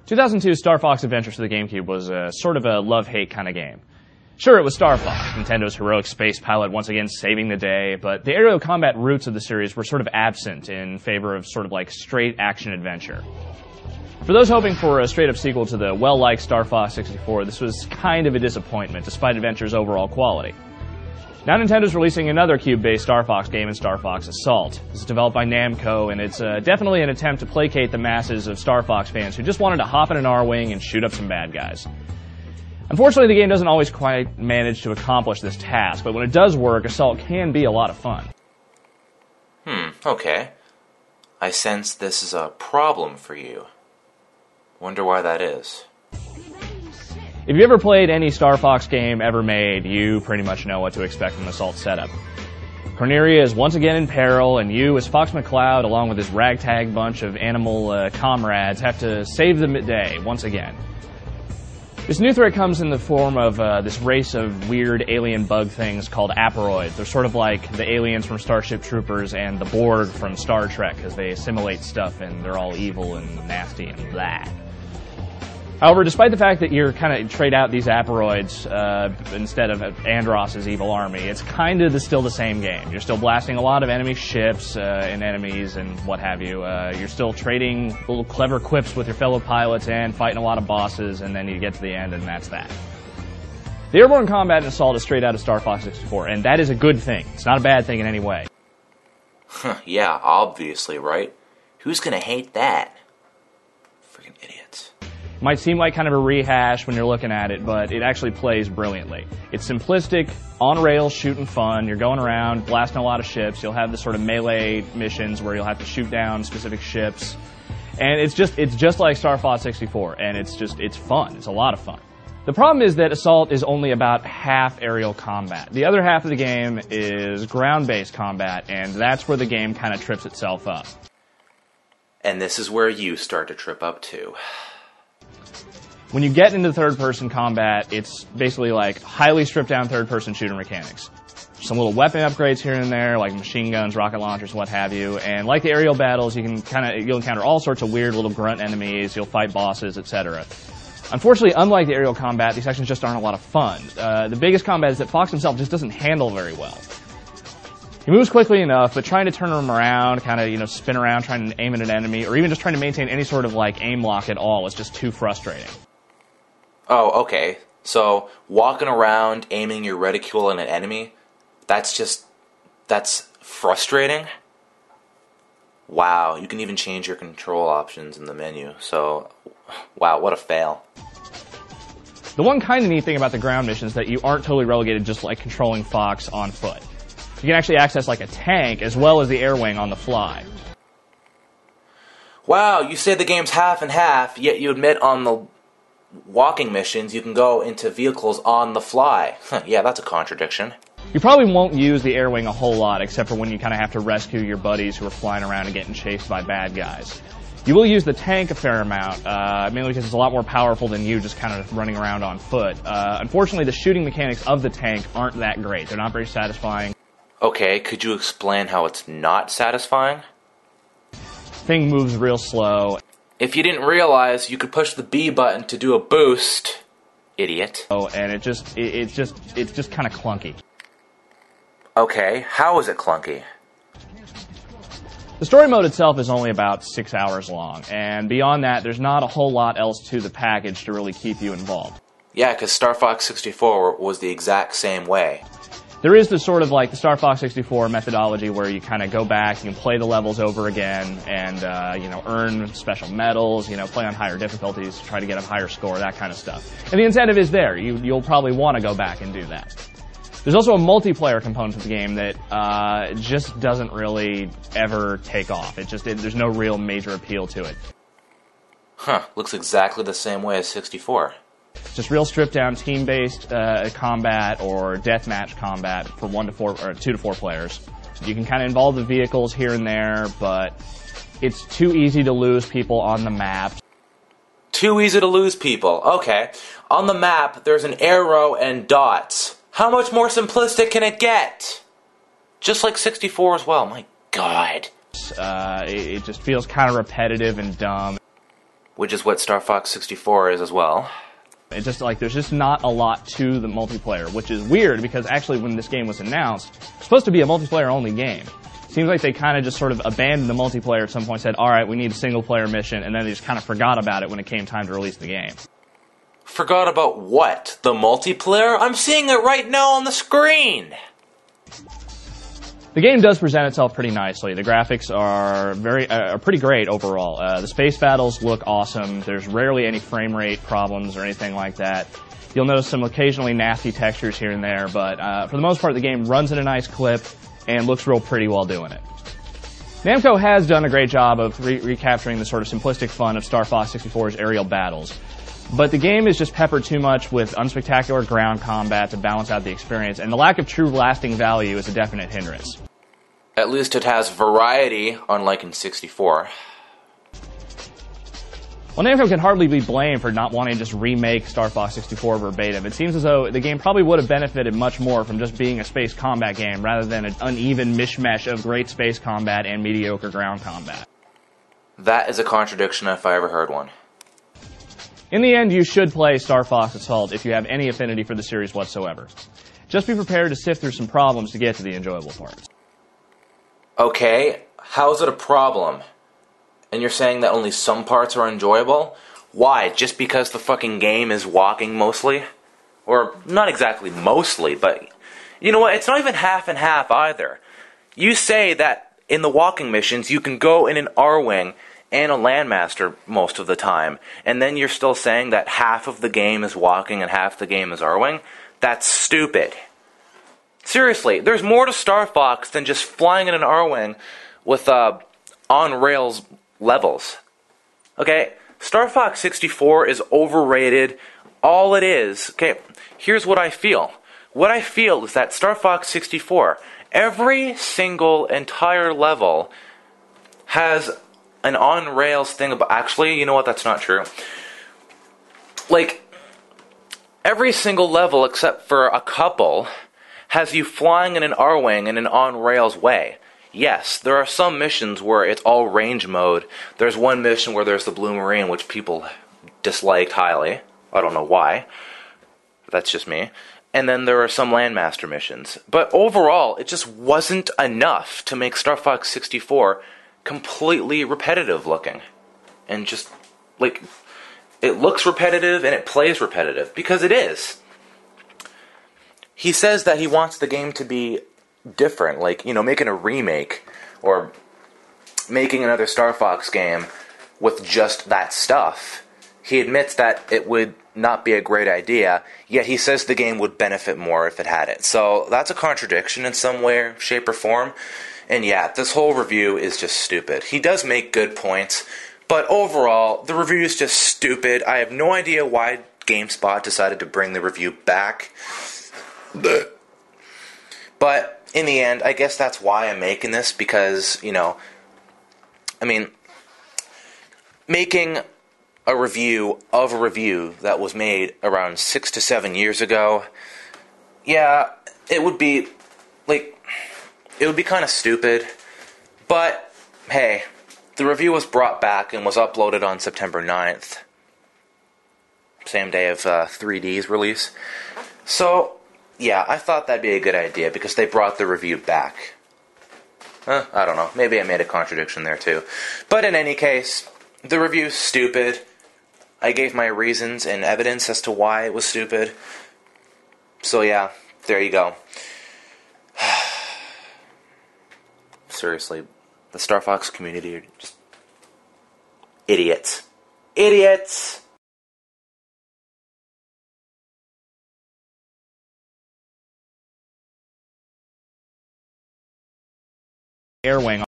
2002 Starfox Adventures for the GameCube was sort of a love-hate kind of game. Sure, it was Star Fox, Nintendo's heroic space pilot once again saving the day, but the aerial combat roots of the series were sort of absent in favor of sort of like straight action-adventure. For those hoping for a straight-up sequel to the well-liked Star Fox 64, this was kind of a disappointment, despite Adventure's overall quality. Now Nintendo's releasing another cube-based Star Fox game in Star Fox Assault. This is developed by Namco, and it's definitely an attempt to placate the masses of Star Fox fans who just wanted to hop in an R-Wing and shoot up some bad guys. Unfortunately, the game doesn't always quite manage to accomplish this task, but when it does work, Assault can be a lot of fun. Okay. I sense this is a problem for you. Wonder why that is. If you ever played any Star Fox game ever made, you pretty much know what to expect from Assault setup. Corneria is once again in peril, and you, as Fox McCloud, along with his ragtag bunch of animal comrades, have to save the day once again. This new threat comes in the form of this race of weird alien bug things called Aporoids. They're sort of like the aliens from Starship Troopers and the Borg from Star Trek, because they assimilate stuff and they're all evil and nasty and blah. However, despite the fact that you're kind of trade out these Aporoids instead of Andross's evil army, it's kind of still the same game. You're still blasting a lot of enemy ships and enemies and what have you. You're still trading little clever quips with your fellow pilots and fighting a lot of bosses, and then you get to the end and that's that. The airborne combat in Assault is straight out of Star Fox 64, and that is a good thing. It's not a bad thing in any way. Yeah, obviously, right? Who's gonna hate that? Freaking idiots. Might seem like kind of a rehash when you're looking at it, but it actually plays brilliantly. It's simplistic, on-rails shooting fun. You're going around, blasting a lot of ships. You'll have the sort of melee missions where you'll have to shoot down specific ships. And it's just like Star Fox 64, and it's fun. It's a lot of fun. The problem is that Assault is only about half aerial combat. The other half of the game is ground-based combat, and that's where the game kind of trips itself up. And this is where you start to trip up too. When you get into third-person combat, it's basically like highly stripped-down third-person shooter mechanics. Some little weapon upgrades here and there, like machine guns, rocket launchers, what have you. And like the aerial battles, you'll encounter all sorts of weird little grunt enemies. You'll fight bosses, etc. Unfortunately, unlike the aerial combat, these sections just aren't a lot of fun. The biggest combat is that Fox himself just doesn't handle very well. He moves quickly enough, but trying to turn him around, kind of spin around, trying to aim at an enemy, or even just trying to maintain any sort of like aim lock at all is just too frustrating. Oh, okay. So, walking around, aiming your reticule at an enemy, that's frustrating? Wow, you can even change your control options in the menu. So, wow, what a fail. The one kind of neat thing about the ground missions is that you aren't totally relegated just like controlling Fox on foot. You can actually access like a tank as well as the air wing on the fly. Wow, you say the game's half and half, yet you admit on the walking missions you can go into vehicles on the fly. Yeah, that's a contradiction. You probably won't use the air wing a whole lot, except for when you kind of have to rescue your buddies who are flying around and getting chased by bad guys. You will use the tank a fair amount, mainly because it's a lot more powerful than you just kind of running around on foot. Unfortunately, the shooting mechanics of the tank aren't that great. They're not very satisfying. Okay, could you explain how it's not satisfying? Thing moves real slow. If you didn't realize, you could push the B button to do a boost, idiot. Oh, and it's just kind of clunky. Okay, how is it clunky? The story mode itself is only about 6 hours long, and beyond that, there's not a whole lot else to the package to really keep you involved. Yeah, because Star Fox 64 was the exact same way. There is the sort of like the Star Fox 64 methodology where you kind of go back, you can play the levels over again, and earn special medals, play on higher difficulties to try to get a higher score, that kind of stuff. And the incentive is there. You'll probably want to go back and do that. There's also a multiplayer component to the game that just doesn't really ever take off. There's no real major appeal to it. Huh, looks exactly the same way as 64. Just real stripped-down team-based combat or deathmatch combat for 1 to 4 or 2 to 4 players. You can kind of involve the vehicles here and there, but it's too easy to lose people on the map. Too easy to lose people. Okay. On the map, there's an arrow and dots. How much more simplistic can it get? Just like 64 as well. My God. It just feels kind of repetitive and dumb. which is what Star Fox 64 is as well. It's just like there's just not a lot to the multiplayer, which is weird because actually when this game was announced, it's supposed to be a multiplayer-only game. Seems like they kind of just sort of abandoned the multiplayer at some point, said, all right, we need a single-player mission, and then they just kind of forgot about it when it came time to release the game. Forgot about what? The multiplayer? I'm seeing it right now on the screen! The game does present itself pretty nicely. The graphics are pretty great overall. The space battles look awesome. There's rarely any frame rate problems or anything like that. You'll notice some occasionally nasty textures here and there, but for the most part, the game runs at a nice clip and looks real pretty while doing it. Namco has done a great job of recapturing the sort of simplistic fun of Star Fox 64's aerial battles. But the game is just peppered too much with unspectacular ground combat to balance out the experience, and the lack of true lasting value is a definite hindrance. At least it has variety, unlike in 64. Well, Namco can hardly be blamed for not wanting to just remake Star Fox 64 verbatim. It seems as though the game probably would have benefited much more from just being a space combat game rather than an uneven mishmash of great space combat and mediocre ground combat. That is a contradiction if I ever heard one. In the end, you should play Star Fox Assault if you have any affinity for the series whatsoever. Just be prepared to sift through some problems to get to the enjoyable parts. Okay, how's it a problem? And you're saying that only some parts are enjoyable? Why? Just because the fucking game is walking mostly? Or, not exactly mostly, but... You know what, it's not even half and half either. You say that in the walking missions, you can go in an R-Wing and a Landmaster most of the time, and then you're still saying that half of the game is walking and half the game is R-Wing? That's stupid. Seriously, there's more to Star Fox than just flying in an R-Wing with on-rails levels. Okay, Star Fox 64 is overrated. All it is, okay, here's what I feel. What I feel is that Star Fox 64, every single entire level has an on-rails thing about... Actually, you know what, that's not true. Like, every single level except for a couple has you flying in an R-Wing in an on-rails way. Yes, there are some missions where it's all range mode. There's one mission where there's the Blue Marine, which people disliked highly. I don't know why. That's just me. And then there are some Landmaster missions. But overall, it just wasn't enough to make Star Fox 64 completely repetitive looking. And just, like, it looks repetitive and it plays repetitive. Because it is. He says that he wants the game to be different, like, you know, making a remake or making another Star Fox game with just that stuff. He admits that it would not be a great idea, yet he says the game would benefit more if it had it. So that's a contradiction in some way, shape, or form. And yeah, this whole review is just stupid. He does make good points, but overall, the review is just stupid. I have no idea why Gamespot decided to bring the review back. But in the end, I guess that's why I'm making this, because, you know, I mean, making a review of a review that was made around 6 to 7 years ago, yeah, it would be, like, it would be kind of stupid, but, hey, the review was brought back and was uploaded on September 9th, same day of 3D's release, so... yeah, I thought that'd be a good idea because they brought the review back. I don't know. Maybe I made a contradiction there too. But in any case, the review's stupid. I gave my reasons and evidence as to why it was stupid. So yeah, there you go. Seriously, the Star Fox community are just idiots. Idiots! Air wing